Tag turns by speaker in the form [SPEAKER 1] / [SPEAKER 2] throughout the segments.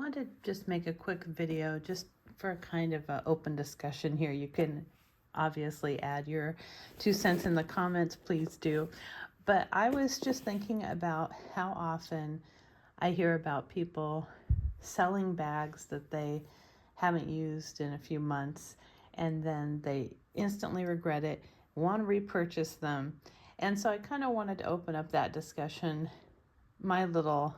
[SPEAKER 1] want to just make a quick video just for kind of an open discussion here. You can obviously add your 2 cents in the comments, please do. But I was just thinking about how often I hear about people selling bags that they haven't used in a few months, and then they instantly regret it, want to repurchase them. And so I kind of wanted to open up that discussion, my little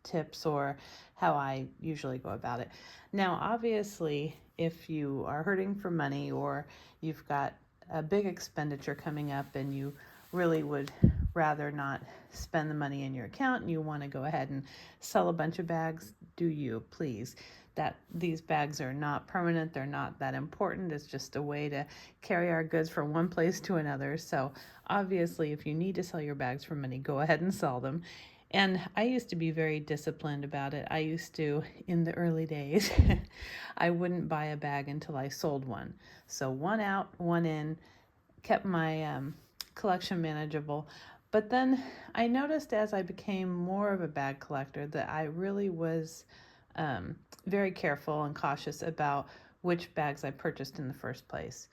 [SPEAKER 1] tips or how I usually go about it. Now, obviously, if you are hurting for money or you've got a big expenditure coming up and you really would rather not spend the money in your account and you want to go ahead and sell a bunch of bags, do you, please. That these bags are not permanent, they're not that important. It's just a way to carry our goods from one place to another. So obviously, if you need to sell your bags for money, go ahead and sell them. And I used to be very disciplined about it. I used to, in the early days, I wouldn't buy a bag until I sold one. So one out, one in, kept my collection manageable. But then I noticed as I became more of a bag collector that I really was very careful and cautious about which bags I purchased in the first place.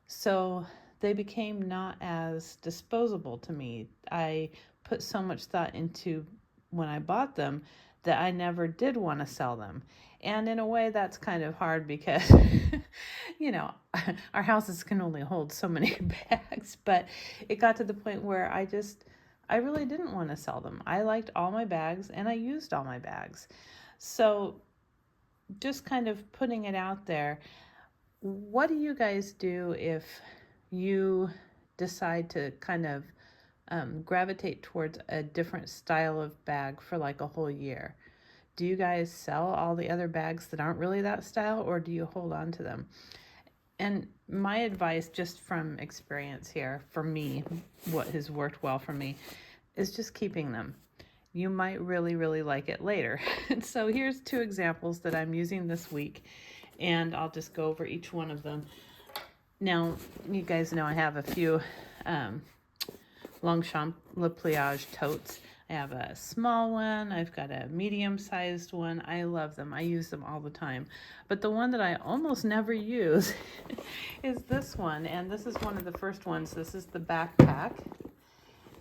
[SPEAKER 1] So they became not as disposable to me. I put so much thought into when I bought them that I never did want to sell them. And in a way, that's kind of hard because, you know, our houses can only hold so many bags. But it got to the point where I really didn't want to sell them. I liked all my bags and I used all my bags. So just kind of putting it out there, what do you guys do if you decide to kind of gravitate towards a different style of bag for like a whole year? Do you guys sell all the other bags that aren't really that style, or do you hold on to them? And my advice, just from experience here, for me, what has worked well for me, is just keeping them. You might really, really like it later. So here's 2 examples that I'm using this week, and I'll just go over each one of them. Now, you guys know I have a few Longchamp Le Pliage totes. I have a small one. I've got a medium-sized one. I love them. I use them all the time. But the one that I almost never use is this one. And this is one of the first ones. This is the backpack.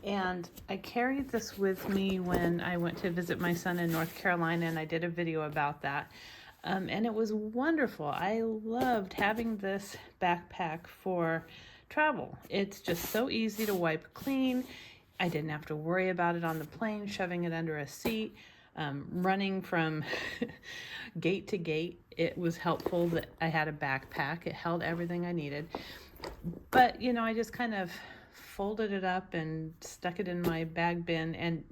[SPEAKER 1] And I carried this with me when I went to visit my son in North Carolina, and I did a video about that. And it was wonderful. I loved having this backpack for travel. It's just so easy to wipe clean. I didn't have to worry about it on the plane, shoving it under a seat, running from gate to gate. It was helpful that I had a backpack. It held everything I needed. But, you know, I just kind of folded it up and stuck it in my bag bin and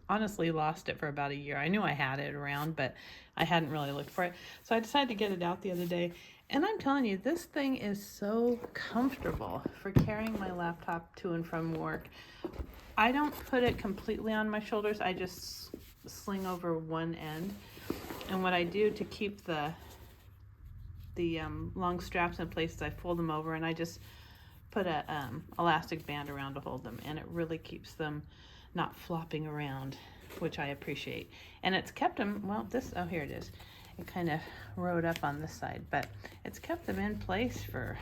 [SPEAKER 1] honestly lost it for about a year. I knew I had it around, but I hadn't really looked for it. So I decided to get it out the other day. And I'm telling you, this thing is so comfortable for carrying my laptop to and from work. I don't put it completely on my shoulders. I just sling over one end. And what I do to keep the long straps in place is I fold them over and I just put a elastic band around to hold them. And it really keeps them not flopping around, which I appreciate. And it's kept them, well, here it is. It kind of rode up on this side, but it's kept them in place for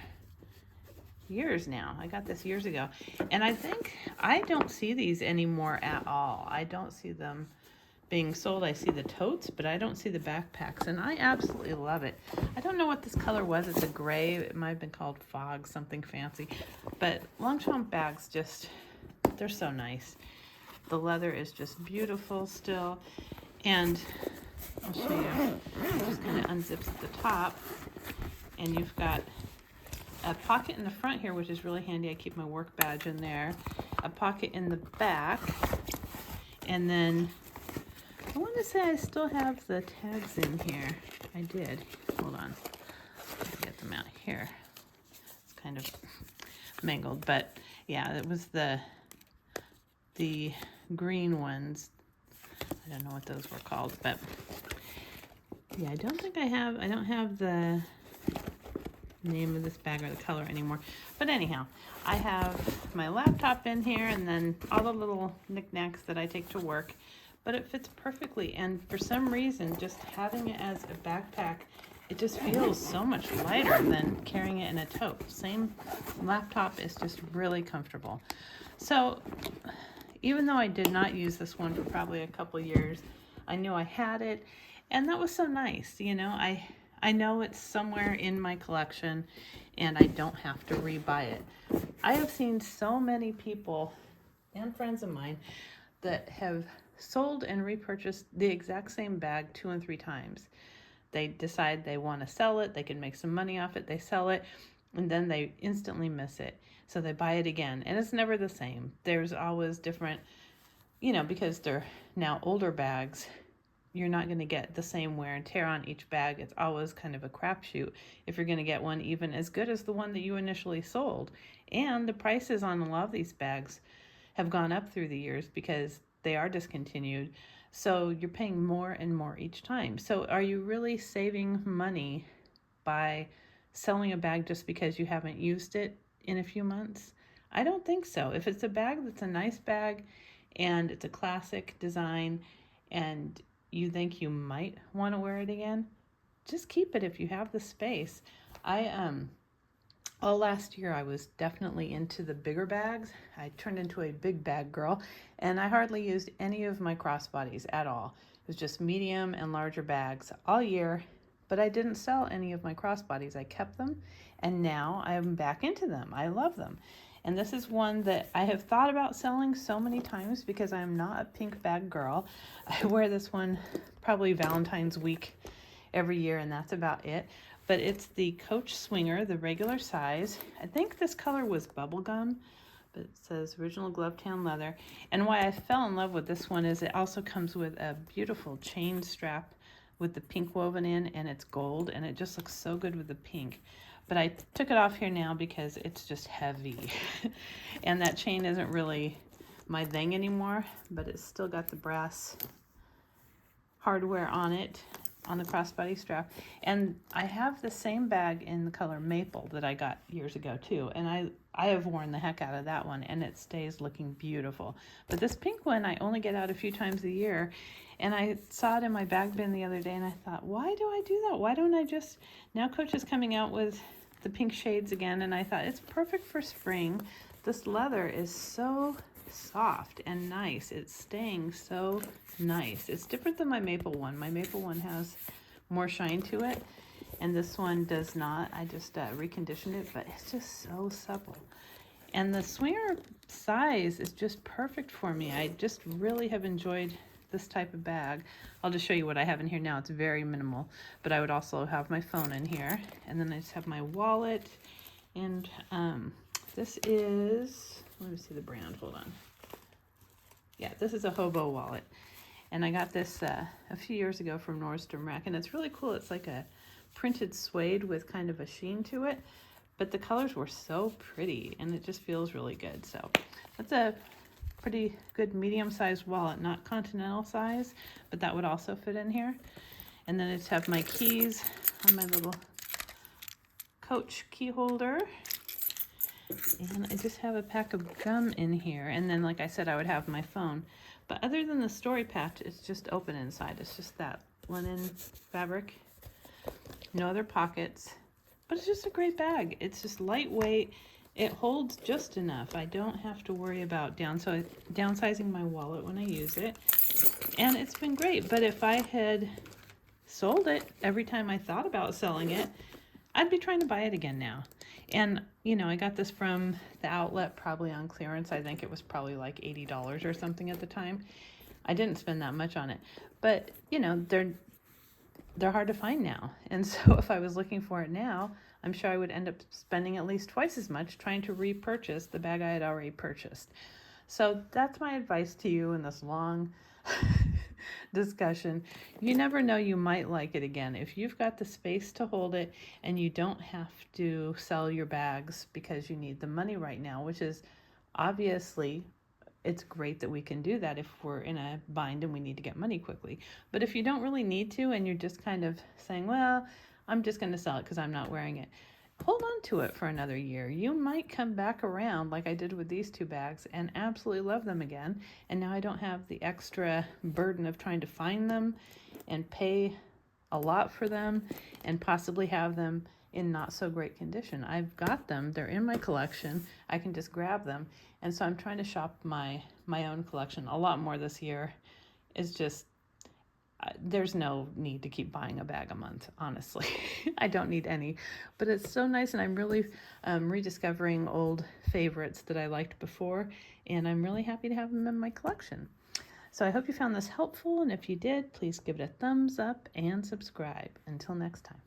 [SPEAKER 1] years now. I got this years ago. And I think I don't see these anymore at all. I don't see them being sold. I see the totes, but I don't see the backpacks, and I absolutely love it. I don't know what this color was. It's a gray. It might have been called Fog, something fancy. But Longchamp bags they're so nice. The leather is just beautiful still. And I'll show you. It just kind of unzips at the top. And you've got a pocket in the front here, which is really handy. I keep my work badge in there. A pocket in the back. And then I want to say I still have the tags in here. I did. Hold on. Let's get them out here. It's kind of mangled, but yeah, it was the green ones. I don't know what those were called, but yeah, I don't have the name of this bag or the color anymore. But anyhow, I have my laptop in here and then all the little knickknacks that I take to work. but it fits perfectly. And for some reason, just having it as a backpack, it just feels so much lighter than carrying it in a tote. Same laptop is just really comfortable. So even though I did not use this one for probably a couple years, I knew I had it, and that was so nice. I know it's somewhere in my collection, and I don't have to rebuy it. I have seen so many people and friends of mine that have sold and repurchased the exact same bag 2 and 3 times. They decide they want to sell it, they can make some money off it, they sell it, and then they instantly miss it. So they buy it again, and it's never the same. There's always different, because they're now older bags, you're not going to get the same wear and tear on each bag. It's always kind of a crapshoot if you're going to get one even as good as the one that you initially sold. And the prices on a lot of these bags have gone up through the years because they are discontinued. So you're paying more and more each time. So are you really saving money by selling a bag just because you haven't used it in a few months? I don't think so. If it's a bag that's a nice bag and it's a classic design and you think you might want to wear it again, just keep it if you have the space. All last year I was definitely into the bigger bags. I turned into a big bag girl, and I hardly used any of my crossbodies at all. It was just medium and larger bags all year, but I didn't sell any of my crossbodies. I kept them, and now I'm back into them. I love them. And this is one that I have thought about selling so many times because I'm not a pink bag girl. I wear this one probably Valentine's week every year, and that's about it. But it's the Coach Swinger, the regular size. I think this color was bubblegum, but it says original glove tan leather. And why I fell in love with this one is it also comes with a beautiful chain strap with the pink woven in, and it's gold, and it just looks so good with the pink. But I took it off here now because it's just heavy. And that chain isn't really my thing anymore, but it's still got the brass hardware on it, on the crossbody strap. And I have the same bag in the color maple that I got years ago too. And I have worn the heck out of that one, and it stays looking beautiful. But this pink one I only get out a few times a year. And I saw it in my bag bin the other day, and I thought, why do I do that? Why don't I just, now Coach is coming out with the pink shades again, and I thought it's perfect for spring. This leather is so soft and nice. It's staying so nice. It's different than my maple one. My maple one has more shine to it, and this one does not. I just reconditioned it, but it's just so supple. And the Swinger size is just perfect for me. I just really have enjoyed this type of bag. I'll just show you what I have in here now. It's very minimal, but I would also have my phone in here, and then I just have my wallet. And this is, let me see the brand, hold on. Yeah, this is a hobo wallet, and I got this a few years ago from Nordstrom Rack, and it's really cool. It's like a printed suede with kind of a sheen to it, but the colors were so pretty, and it just feels really good. So that's a pretty good medium-sized wallet, not continental size, but that would also fit in here. And then I just have my keys on my little Coach key holder, and I just have a pack of gum in here. And then, like I said, I would have my phone. But other than the story patch, it's just open inside. It's just that linen fabric, no other pockets, but it's just a great bag. It's just lightweight. It holds just enough. I don't have to worry about downsizing my wallet when I use it. And it's been great. But if I had sold it every time I thought about selling it, I'd be trying to buy it again now. And, I got this from the outlet, probably on clearance. I think it was probably like $80 or something at the time. I didn't spend that much on it. But, they're hard to find now. And so if I was looking for it now, I'm sure I would end up spending at least twice as much trying to repurchase the bag I had already purchased. So that's my advice to you in this long discussion. You never know, you might like it again. If you've got the space to hold it and you don't have to sell your bags because you need the money right now, which is obviously, it's great that we can do that if we're in a bind and we need to get money quickly. But if you don't really need to and you're just kind of saying, well, I'm just going to sell it because I'm not wearing it, hold on to it for another year. You might come back around like I did with these 2 bags and absolutely love them again. And now I don't have the extra burden of trying to find them and pay a lot for them and possibly have them in not so great condition. I've got them. They're in my collection. I can just grab them. And so I'm trying to shop my own collection a lot more this year. It's just there's no need to keep buying a bag a month, honestly. I don't need any, but it's so nice, and I'm really rediscovering old favorites that I liked before, and I'm really happy to have them in my collection. So I hope you found this helpful, and if you did, please give it a thumbs up and subscribe. Until next time.